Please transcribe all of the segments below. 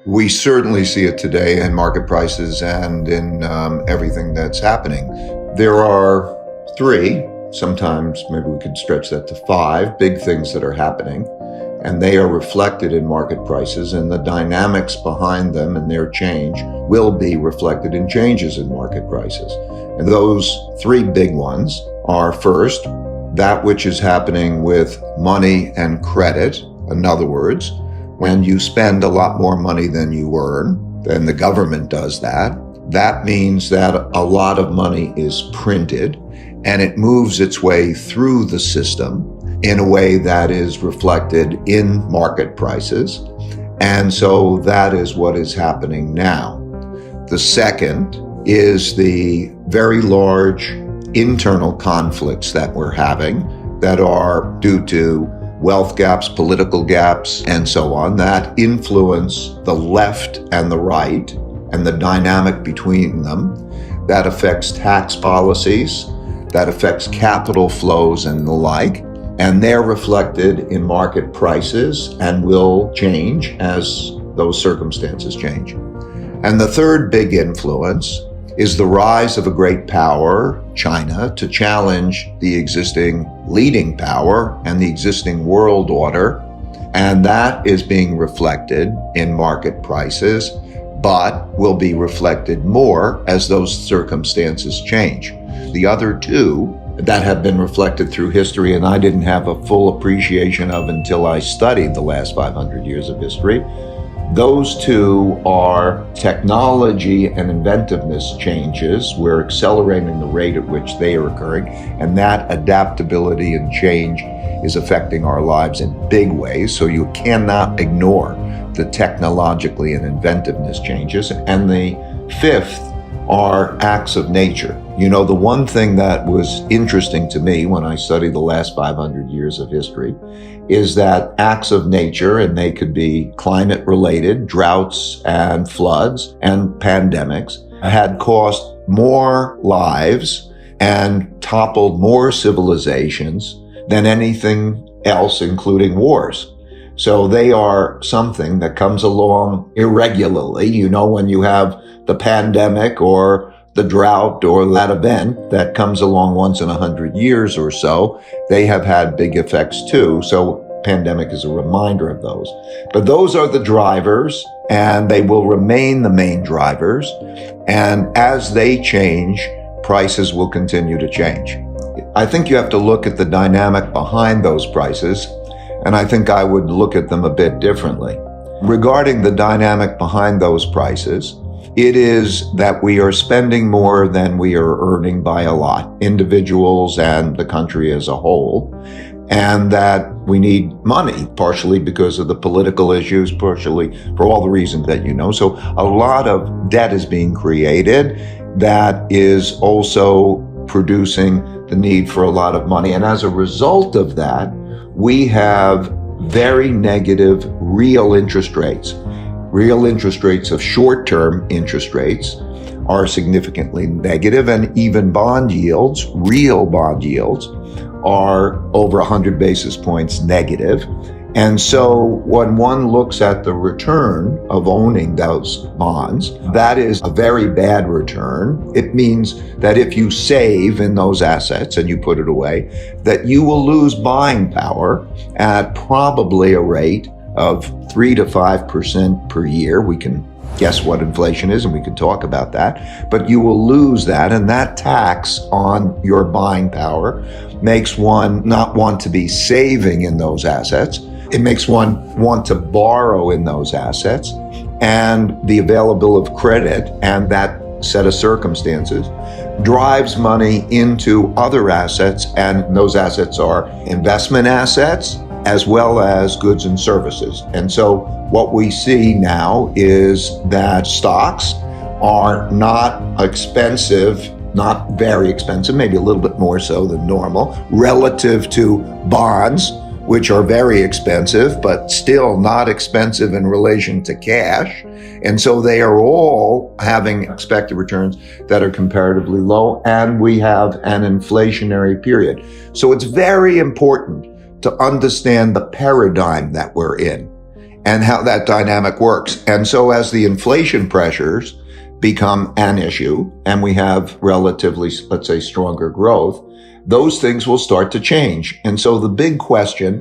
We certainly see it today in market prices and in everything that's happening. There are three, sometimes maybe we could stretch that to five, big things that are happening, and they are reflected in market prices, and the dynamics behind them and their change will be reflected in changes in market prices. And those three big ones are, first, that which is happening with money and credit. In other words, when you spend a lot more money than you earn, then the government does that. That means that a lot of money is printed and it moves its way through the system in a way that is reflected in market prices. And so that is what is happening now. The second is the very large internal conflicts that we're having that are due to wealth gaps, political gaps, and so on, that influence the left and the right and the dynamic between them. That affects tax policies, that affects capital flows and the like, and they're reflected in market prices and will change as those circumstances change. And the third big influence is the rise of a great power, China, to challenge the existing leading power and the existing world order. And that is being reflected in market prices, but will be reflected more as those circumstances change. The other two that have been reflected through history, and I didn't have a full appreciation of until I studied the last 500 years of history, those two are technology and inventiveness changes. We're accelerating the rate at which they are occurring, and that adaptability and change is affecting our lives in big ways. So you cannot ignore the technologically and inventiveness changes. And the fifth are acts of nature. You know, the one thing that was interesting to me when I studied the last 500 years of history is that acts of nature, and they could be climate related, droughts and floods and pandemics, had cost more lives and toppled more civilizations than anything else, including wars. So they are something that comes along irregularly. You know, when you have the pandemic or the drought or that event that comes along once in 100 years or so, they have had big effects too. So pandemic is a reminder of those. But those are the drivers, and they will remain the main drivers. And as they change, prices will continue to change. I think you have to look at the dynamic behind those prices, and I think I would look at them a bit differently. Regarding the dynamic behind those prices, it is that we are spending more than we are earning by a lot, individuals and the country as a whole, and that we need money, partially because of the political issues, partially for all the reasons that you know. So a lot of debt is being created that is also producing the need for a lot of money. And as a result of that, we have very negative real interest rates. Real interest rates of short-term interest rates are significantly negative, and even bond yields, real bond yields, are over 100 basis points negative. And so when one looks at the return of owning those bonds, that is a very bad return. It means that if you save in those assets and you put it away, that you will lose buying power at probably a rate of 3 to 5% per year. We can guess what inflation is, and we can talk about that, but you will lose that, and that tax on your buying power makes one not want to be saving in those assets. It makes one want to borrow in those assets, and the availability of credit and that set of circumstances drives money into other assets, and those assets are investment assets as well as goods and services. And so what we see now is that stocks are not expensive, not very expensive, maybe a little bit more so than normal, relative to bonds, which are very expensive, but still not expensive in relation to cash. And so they are all having expected returns that are comparatively low, and we have an inflationary period. So it's very important to understand the paradigm that we're in. and how that dynamic works. And so as the inflation pressures become an issue and we have relatively, let's say, stronger growth, those things will start to change. And so the big question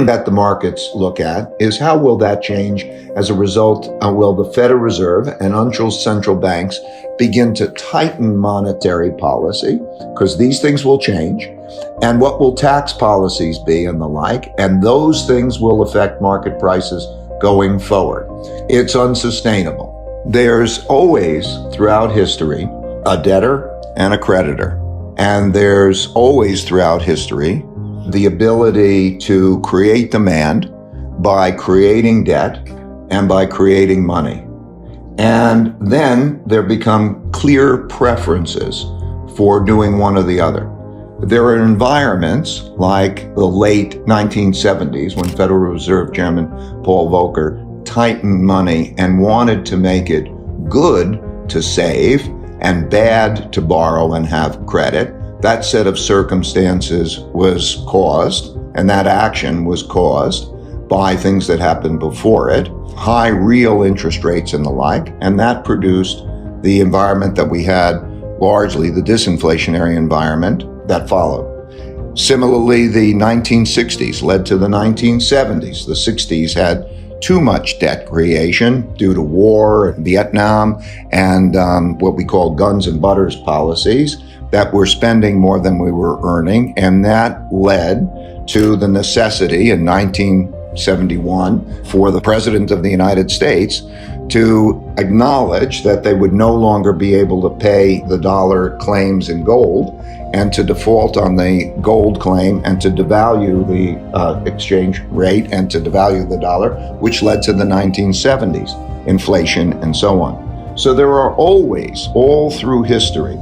that the markets look at is how will that change as a result? Will the Federal Reserve and other central banks begin to tighten monetary policy? Because these things will change. And what will tax policies be and the like? And those things will affect market prices going forward. It's unsustainable. There's always, throughout history, a debtor and a creditor. And there's always, throughout history, the ability to create demand by creating debt and by creating money. And then there become clear preferences for doing one or the other. There are environments like the late 1970s when Federal Reserve Chairman Paul Volcker tightened money and wanted to make it good to save and bad to borrow and have credit. That set of circumstances was caused, and that action was caused by things that happened before it, high real interest rates and the like, and that produced the environment that we had, largely the disinflationary environment that followed. Similarly, the 1960s led to the 1970s. The 60s had too much debt creation due to war, Vietnam, and what we call guns and butters policies that were spending more than we were earning. And that led to the necessity in 1971 for the President of the United States to acknowledge that they would no longer be able to pay the dollar claims in gold and to default on the gold claim and to devalue the exchange rate and to devalue the dollar, which led to the 1970s, inflation and so on. So there are always, all through history,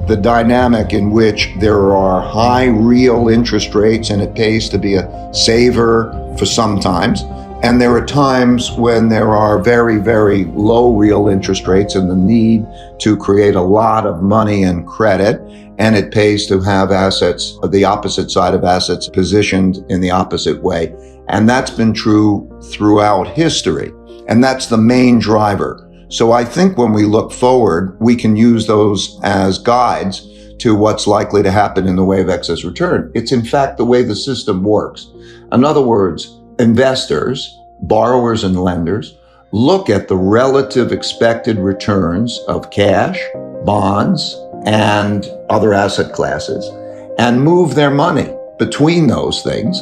the dynamic in which there are high real interest rates and it pays to be a saver for some times. And there are times when there are very, very low real interest rates and the need to create a lot of money and credit, and it pays to have assets, the opposite side of assets, positioned in the opposite way. And that's been true throughout history. And that's the main driver. So I think when we look forward, we can use those as guides to what's likely to happen in the way of excess return. It's in fact the way the system works. In other words, investors, borrowers and lenders look at the relative expected returns of cash, bonds, and other asset classes and move their money between those things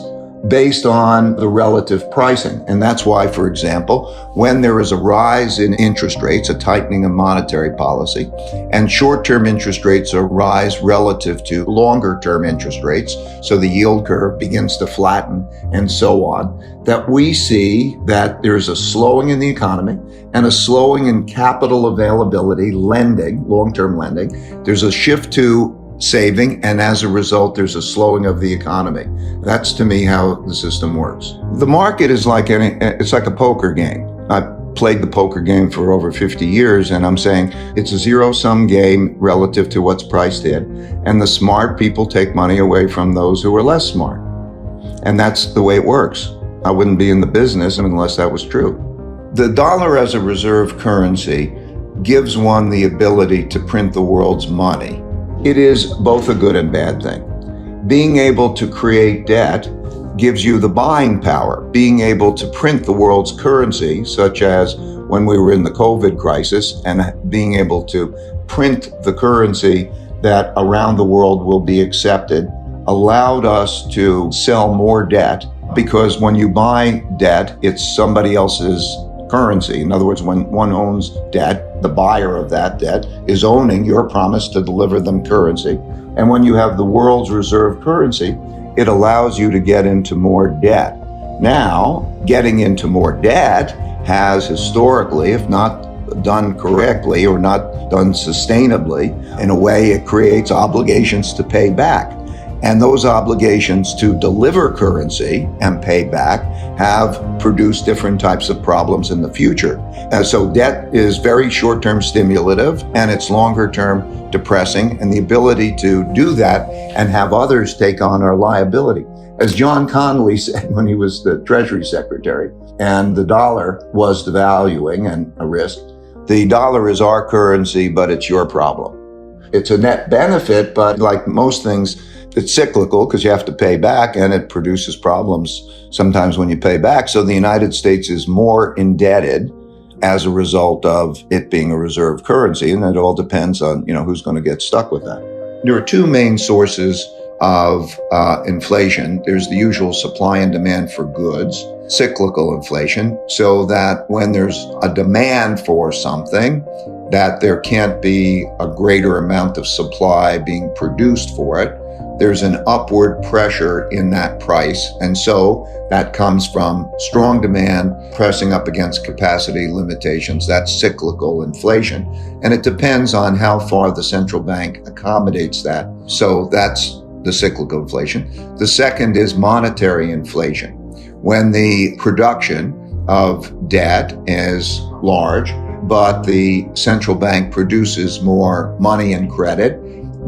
based on the relative pricing. And that's why, for example, when there is a rise in interest rates, a tightening of monetary policy, and short-term interest rates rise relative to longer-term interest rates, so the yield curve begins to flatten and so on, that we see that there's a slowing in the economy and a slowing in capital availability, lending, long-term lending. There's a shift to saving, and as a result, there's a slowing of the economy. That's, to me, how the system works. The market is it's like a poker game. I've played the poker game for over 50 years, and I'm saying it's a zero-sum game relative to what's priced in, and the smart people take money away from those who are less smart. And that's the way it works. I wouldn't be in the business unless that was true. The dollar as a reserve currency gives one the ability to print the world's money. It is both a good and bad thing. Being able to create debt gives you the buying power. Being able to print the world's currency, such as when we were in the COVID crisis, and being able to print the currency that around the world will be accepted, allowed us to sell more debt, because when you buy debt, it's somebody else's currency. In other words, when one owns debt, the buyer of that debt is owning your promise to deliver them currency. And when you have the world's reserve currency, it allows you to get into more debt. Now, getting into more debt has historically, if not done correctly or not done sustainably, in a way it creates obligations to pay back. And those obligations to deliver currency and pay back have produced different types of problems in the future. So debt is very short-term stimulative and it's longer-term depressing, and the ability to do that and have others take on our liability. As John Connolly said when he was the Treasury Secretary, and the dollar was devaluing and a risk. The dollar is our currency, but it's your problem. It's a net benefit, but like most things, it's cyclical because you have to pay back and it produces problems sometimes when you pay back. So the United States is more indebted as a result of it being a reserve currency. And it all depends on, who's going to get stuck with that. There are two main sources of inflation. There's the usual supply and demand for goods, cyclical inflation, so that when there's a demand for something, that there can't be a greater amount of supply being produced for it. There's an upward pressure in that price. And so that comes from strong demand pressing up against capacity limitations. That's cyclical inflation. And it depends on how far the central bank accommodates that. So that's the cyclical inflation. The second is monetary inflation. When the production of debt is large, but the central bank produces more money and credit,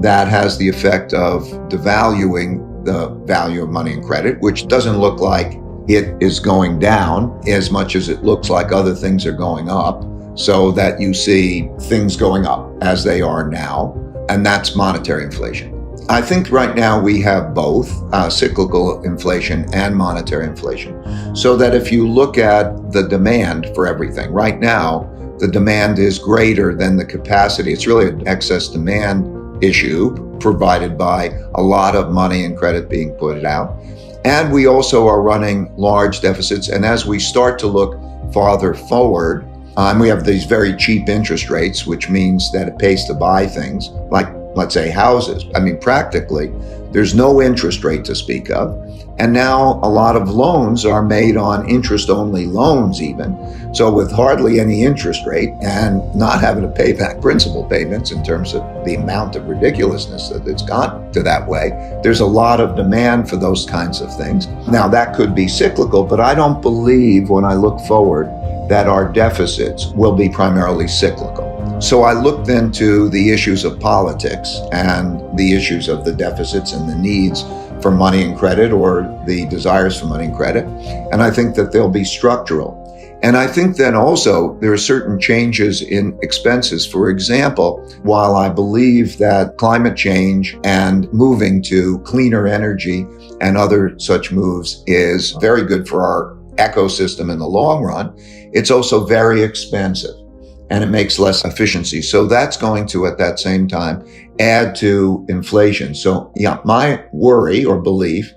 that has the effect of devaluing the value of money and credit, which doesn't look like it is going down as much as it looks like other things are going up, so that you see things going up as they are now, and that's monetary inflation. I think right now we have both cyclical inflation and monetary inflation, so that if you look at the demand for everything, right now, the demand is greater than the capacity. It's really an excess demand issue provided by a lot of money and credit being put out. And we also are running large deficits. And as we start to look farther forward, we have these very cheap interest rates, which means that it pays to buy things like, let's say, houses. Practically, there's no interest rate to speak of. And now a lot of loans are made on interest-only loans even. So with hardly any interest rate and not having to pay back principal payments in terms of the amount of ridiculousness that it's gone to that way, there's a lot of demand for those kinds of things. Now that could be cyclical, but I don't believe when I look forward that our deficits will be primarily cyclical. So I looked into the issues of politics and the issues of the deficits and the needs for money and credit, or the desires for money and credit. And I think that they'll be structural. And I think then also there are certain changes in expenses. For example, while I believe that climate change and moving to cleaner energy and other such moves is very good for our ecosystem in the long run, it's also very expensive and it makes less efficiency. So that's going to, at that same time, add to inflation. So yeah, my worry or belief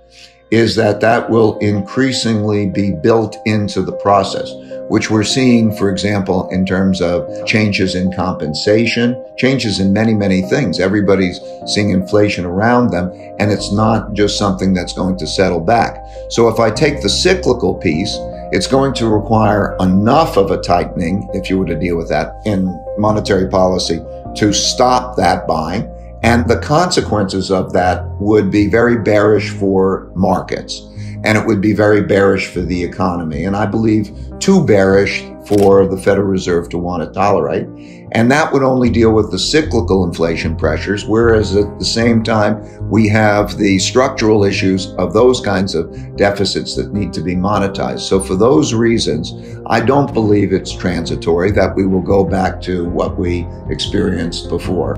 is that that will increasingly be built into the process, which we're seeing, for example, in terms of changes in compensation, changes in many, many things. Everybody's seeing inflation around them, and it's not just something that's going to settle back. So if I take the cyclical piece, it's going to require enough of a tightening, if you were to deal with that in monetary policy, to stop that buying. And the consequences of that would be very bearish for markets, and it would be very bearish for the economy. And I believe too bearish for the Federal Reserve to want to tolerate. And that would only deal with the cyclical inflation pressures, whereas at the same time, we have the structural issues of those kinds of deficits that need to be monetized. So for those reasons, I don't believe it's transitory, that we will go back to what we experienced before.